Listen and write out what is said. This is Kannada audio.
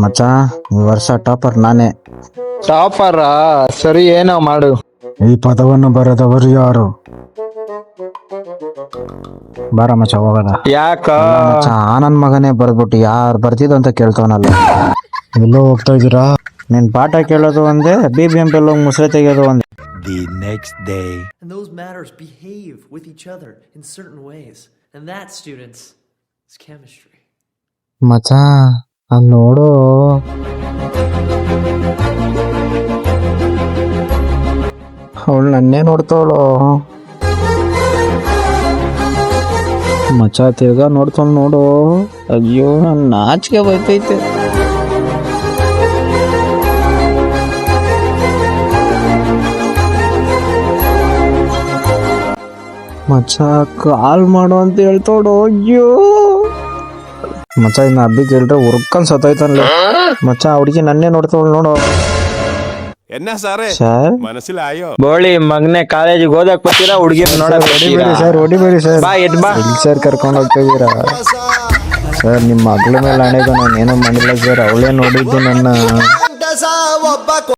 ಮಚ್ಚ ಈ ವರ್ಷ ಟಾಪರ್ ನಾನೇ. ಟಾಪರ? ಸರಿ, ಏನೋ ಮಾಡು. ಈ ಪದವನ್ನು ಬರೆದವರು ಯಾರು? ಬಾರ ಮಚ್ಚ ಹೋಗದ. ಯಾಕ? ಮಚ್ಚ ನನ್ ಮಗನೇ ಬರ್ದ್ಬಿಟ್ಟು ಯಾರು ಬರ್ತಿದ್ದು ಅಂತ ಕೇಳ್ತವನಲ್ಲ. ಎಲ್ಲೋ ಹೋಗ್ತಾ ಇದೀರಾ? ನಿನ್ ಪಾಠ ಕೇಳೋದು ಒಂದೇ, BBMP ಹೋಗಿ ಮುಸ್ರೆ ತೆಗೆಯೋದು ಒಂದೇ. The next day. And those matters behave with each other in certain ways. And that, students, is chemistry. ಮಚ್ಚ ಅಲ್ಲಿ ನೋಡು. ಅವಳು ನನ್ನೇ ನೋಡ್ತಾವಳು. ಮಚ್ಚ ತಿರ್ಗಾ ನೋಡ್ತಾವ್ ನೋಡು. ಅಯ್ಯೋ ನನ್ ನಾಚಿಕೆ ಬರ್ತೈತೆ. ಮಚ್ಚ ಕಾಲ್ ಮಾಡು ಅಂತ ಹೇಳ್ತಾವಳು. ಅಯ್ಯೋ ಮಚ್ಚ ಇನ್ನು ಹಬ್ಬಿ ಕೇಳ್ರೆ ಉರ್ಕನ್ ಸತ್ತೋಯ್ತನ್ಲ. ಮಚ್ಚ ಹುಡುಗಿ ನನ್ನೇ ನೋಡ್ತಾವಳು ನೋಡು. ಎನ್ನ ಸಾರೇ ಸರ್ ಮನಸ್ಸಿಲಾಯೋ ಬೋಳಿ ಮಗನೆ, ಕಾಲೇಜಿಗೆ ಓದಕ್ ಬರ್ತೀರಾ? ಹುಡುಗಿ ನೋಡಕ್ ಹೊಡಿಬೇಡಿ ಸರ್, ಹೊಡಿಬೇಡಿ ಸರ್. ಬಾ ಎದ್ ಬಾ. ಎಲ್ಲಿ ಸರ್ ಕರ್ಕೊಂಡು ಹೋಗ್ತಾ ಇದೀರಾ ಸರ್? ನಿಮ್ಮ ಮಗಳ ಮೇಲೆ ಹಣೆಗೂ ನಾನು ಏನೋ ಮಾಡಿಲ್ಲ ಸರ್. ಅವಳೇ ನೋಡಿದ್ದು ನನ್ನ.